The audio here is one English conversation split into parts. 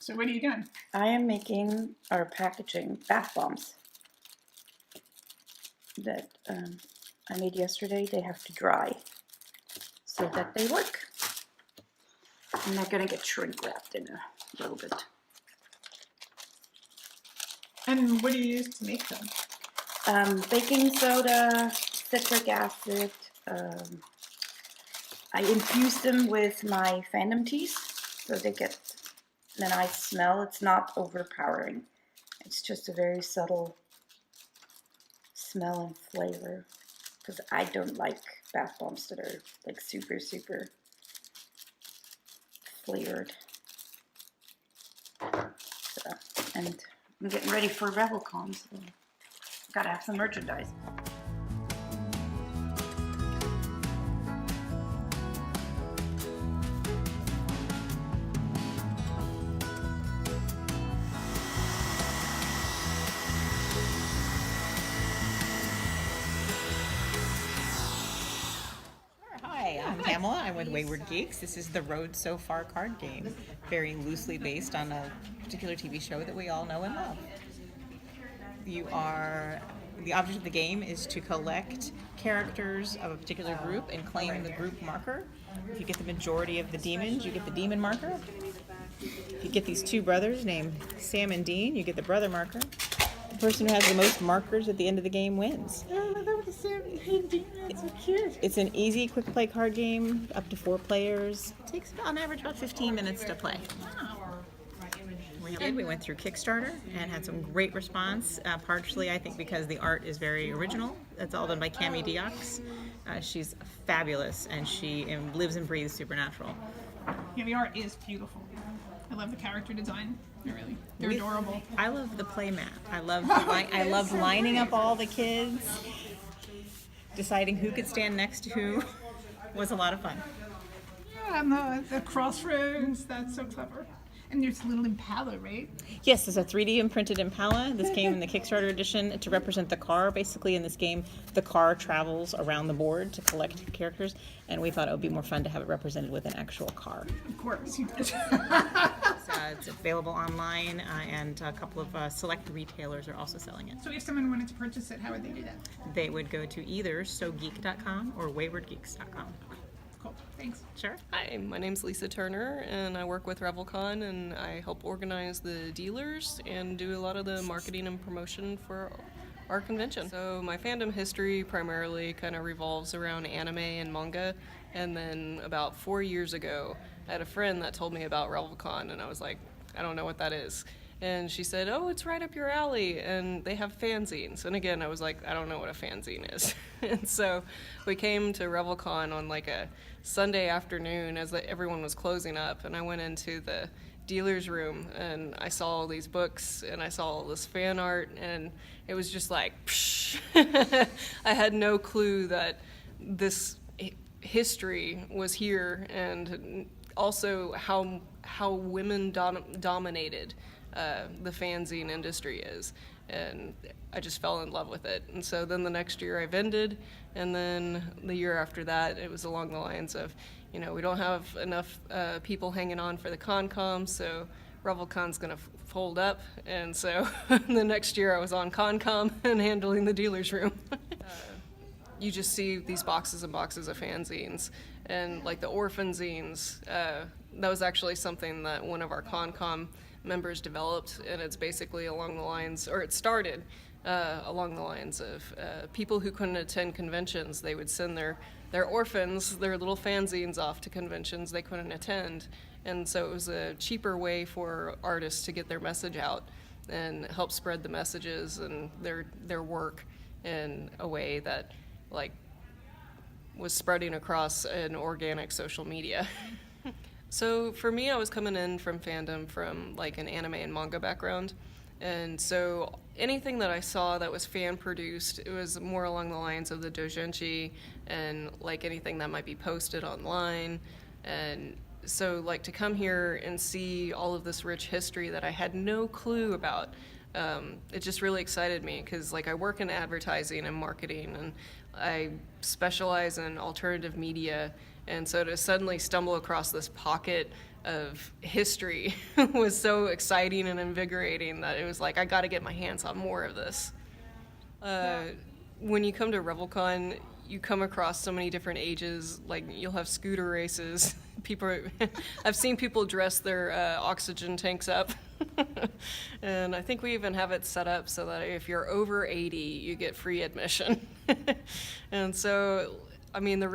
So what are you doing? I am making or packaging bath bombs that I made yesterday. They have to dry so that they work. And they're going to get shrink wrapped in a little bit. And what do you use to make them? Baking soda, citric acid. I infuse them with my fandom teas so they get a nice smell. It's not overpowering. It's just a very subtle smell and flavor. Because I don't like bath bombs that are like super flavored. So, and I'm getting ready for RevelCon, so gotta have some merchandise. Hi, I'm Pamela. I'm with Wayward Geeks. This is the Road So Far card game, very loosely based on a particular TV show that we all know and love. The object of the game is to collect characters of a particular group and claim the group marker. If you get the majority of the demons, you get the demon marker. If you get these two brothers named Sam and Dean, you get the brother marker. The person who has the most markers at the end of the game wins. Oh, that was Sam and Dean. That's so cute. It's an easy, quick play card game, up to 4 players. It takes on average about 15 minutes to play. We went through Kickstarter and had some great response, partially I think because the art is very original. It's all done by Cami Diox. She's fabulous and she lives and breathes Supernatural. Yeah, the art is beautiful. I love the character design. They're adorable. I love the play mat. I loved lining up all the kids, deciding who could stand next to who. Was a lot of fun. Yeah, and the crossroads, that's so clever. And there's a little impala, right? Yes, there's a 3D imprinted impala. This came in the Kickstarter edition to represent the car. Basically, in this game, the car travels around the board to collect characters, and we thought it would be more fun to have it represented with an actual car. Of course, you did. It's available online, and a couple of select retailers are also selling it. So if someone wanted to purchase it, how would they do that? They would go to either sogeek.com or waywardgeeks.com. Cool, thanks. Sure. Hi, my name's Lisa Turner, and I work with RevelCon, and I help organize the dealers and do a lot of the marketing and promotion for our convention. So my fandom history primarily kind of revolves around anime and manga, and then about 4 years ago, I had a friend that told me about RevelCon, and I was like, I don't know what that is. And she said, oh, it's right up your alley, and they have fanzines. And again, I was like, I don't know what a fanzine is. And so we came to RevelCon on like a Sunday afternoon as everyone was closing up, and I went into the dealer's room, and I saw all these books, and I saw all this fan art, and it was just like, psh. I had no clue that this history was here, and also how women dominated the fanzine industry is, and I just fell in love with it. And so then the next year I vended, and then the year after that it was along the lines of, we don't have enough people hanging on for the ConCom, so RevelCon's gonna fold up. And so the next year I was on ConCom and handling the dealer's room. You just see these boxes and boxes of fanzines, and like the orphan zines, that was actually something that one of our ConCom members developed, and it's basically along the lines, or it started along the lines of people who couldn't attend conventions. They would send their orphans, their little fanzines off to conventions they couldn't attend, and so it was a cheaper way for artists to get their message out and help spread the messages and their work in a way that was spreading across an organic social media. So for me, I was coming in from fandom from like an anime and manga background, and so anything that I saw that was fan produced, it was more along the lines of the doujinshi and like anything that might be posted online. And so like to come here and see all of this rich history that I had no clue about, it just really excited me, because like I work in advertising and marketing, and I specialize in alternative media. And so to suddenly stumble across this pocket of history was so exciting and invigorating that it was like, I got to get my hands on more of this. When you come to RevelCon, you come across so many different ages. Like, you'll have scooter races. I've seen people dress their oxygen tanks up. And I think we even have it set up so that if you're over 80, you get free admission. And so, I mean, the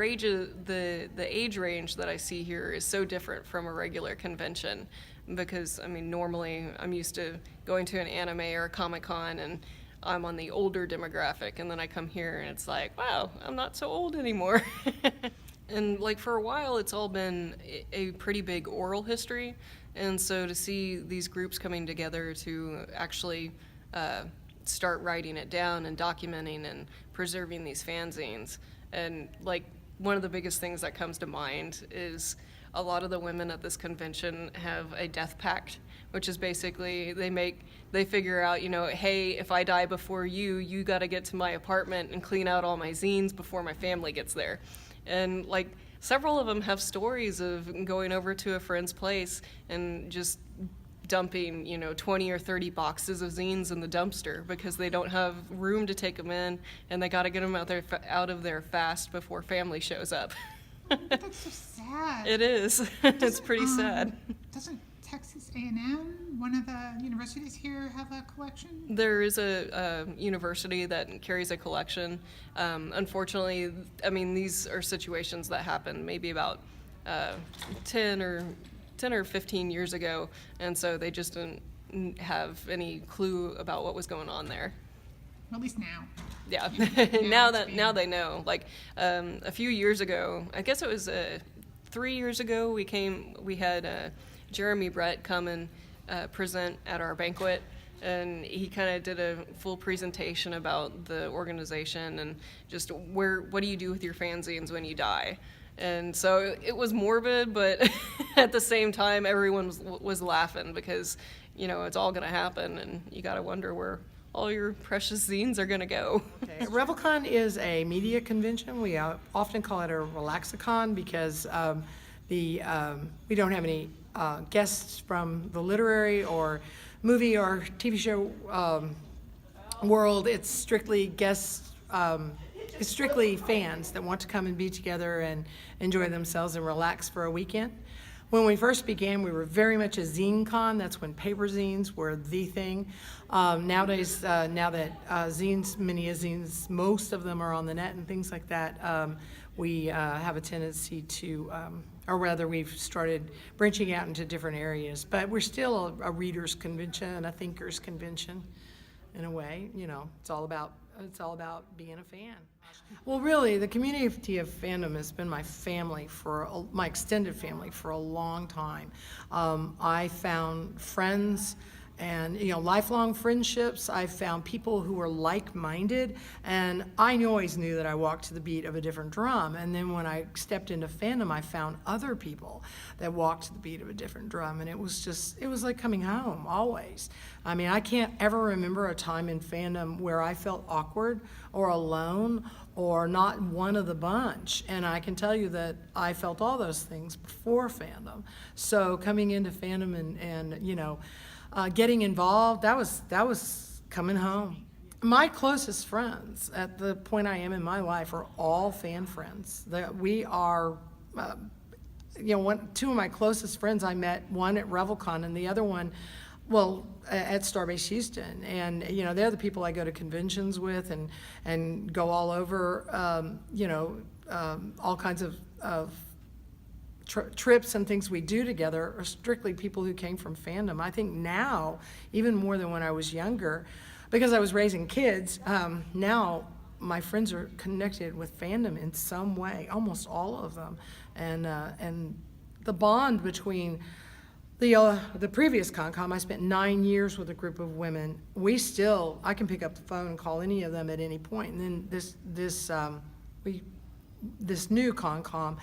age range that I see here is so different from a regular convention, because, I mean, normally I'm used to going to an anime or a Comic-Con and I'm on the older demographic, and then I come here and it's like, wow, I'm not so old anymore. And like, for a while it's all been a pretty big oral history, and so to see these groups coming together to actually start writing it down and documenting and preserving these fanzines. And like, one of the biggest things that comes to mind is a lot of the women at this convention have a death pact, which is basically they figure out, you know, hey, if I die before you got to get to my apartment and clean out all my zines before my family gets there. And like, several of them have stories of going over to a friend's place and just dumping, you know, 20 or 30 boxes of zines in the dumpster because they don't have room to take them in, and they got to get them out of there fast before family shows up. That's so sad. It is. It's pretty sad. Doesn't Texas A&M, one of the universities here, have a collection? There is a university that carries a collection. Unfortunately, I mean, these are situations that happened maybe about 10 or 15 years ago, and so they just didn't have any clue about what was going on there. At least now. Yeah, now they know. Like, a few years ago, I guess it was 3 years ago, we had Jeremy Brett come and present at our banquet, and he kind of did a full presentation about the organization and just what do you do with your fanzines when you die. And so it was morbid, but at the same time, everyone was laughing because, you know, it's all going to happen, and you got to wonder where all your precious zines are going to go. Okay. RevelCon is a media convention. We often call it a relaxicon because we don't have any guests from the literary or movie or TV show world. It's strictly guests. It's strictly fans that want to come and be together and enjoy themselves and relax for a weekend. When we first began, we were very much a zine con. That's when paper zines were the thing. Nowadays, now that many zines, most of them are on the net and things like that, we have a tendency to, or rather we've started branching out into different areas. But we're still a readers convention and a thinkers convention in a way. You know, it's all about being a fan. Well, really, the community of fandom has been my extended family for a long time. I found friends and, you know, lifelong friendships. I found people who were like-minded, and I always knew that I walked to the beat of a different drum. And then when I stepped into fandom, I found other people that walked to the beat of a different drum, and it was like coming home, always. I mean, I can't ever remember a time in fandom where I felt awkward or alone or not one of the bunch. And I can tell you that I felt all those things before fandom. So coming into fandom and you know, getting involved, that was coming home. My closest friends at the point I am in my life are all fan friends. We are, you know, two of my closest friends I met, one at RevelCon and the other one, well, at Starbase Houston. And, you know, they're the people I go to conventions with and go all over, you know, all kinds of trips and things we do together are strictly people who came from fandom. I think now, even more than when I was younger, because I was raising kids, now my friends are connected with fandom in some way, almost all of them. And the bond between the previous ConCom, I spent 9 years with a group of women. I can pick up the phone and call any of them at any point. And then this new ConCom,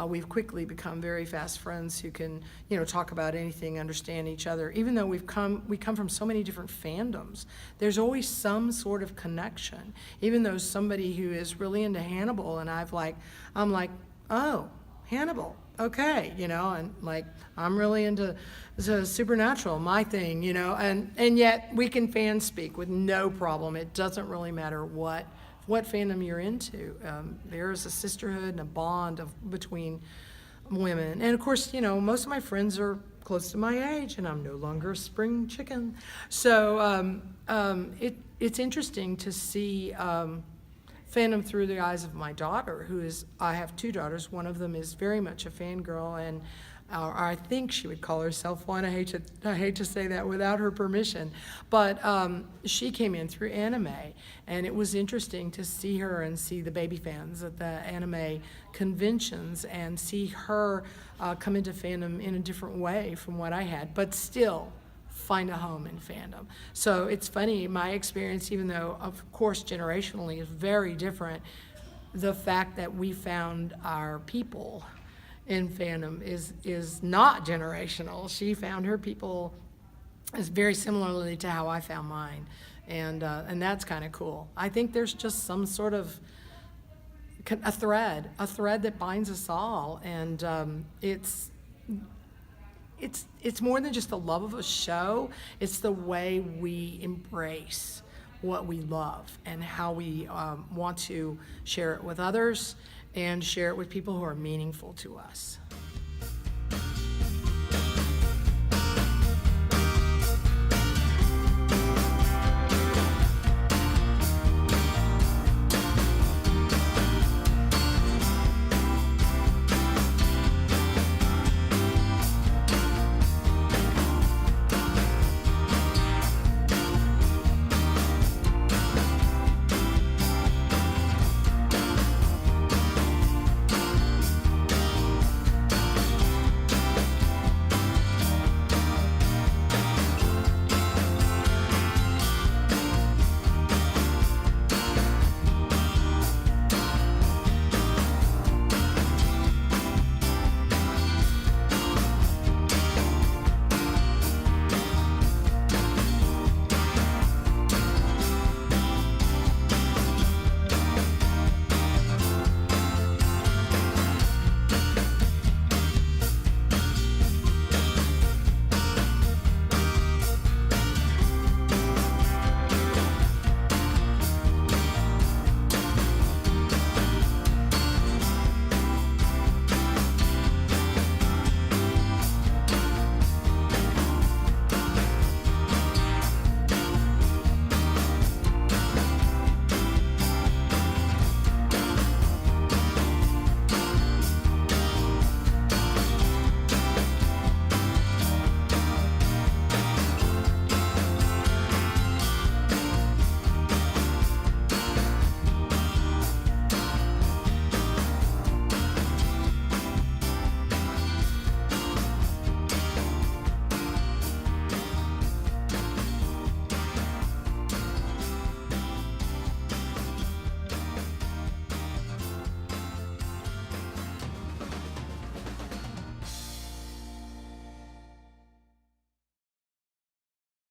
we've quickly become very fast friends who can, you know, talk about anything, understand each other. Even though we come from so many different fandoms, there's always some sort of connection. Even though somebody who is really into Hannibal and I'm like, oh, Hannibal, okay, you know, and like I'm really into the supernatural, my thing, you know, and yet we can fan speak with no problem. It doesn't really matter what fandom you're into. There's a sisterhood and a bond between women, and of course, you know, most of my friends are close to my age, and I'm no longer a spring chicken, so it's interesting to see fandom through the eyes of my daughter, I have two daughters. One of them is very much a fangirl, and I think she would call herself one. I hate to say that without her permission, but she came in through anime, and it was interesting to see her and see the baby fans at the anime conventions and see her come into fandom in a different way from what I had, but still find a home in fandom. So it's funny, my experience, even though of course generationally is very different, the fact that we found our people in fandom is not generational. She found her people is very similarly to how I found mine, and that's kind of cool. I think there's just some sort of a thread that binds us all, and it's more than just the love of a show. It's the way we embrace what we love and how we want to share it with others and share it with people who are meaningful to us.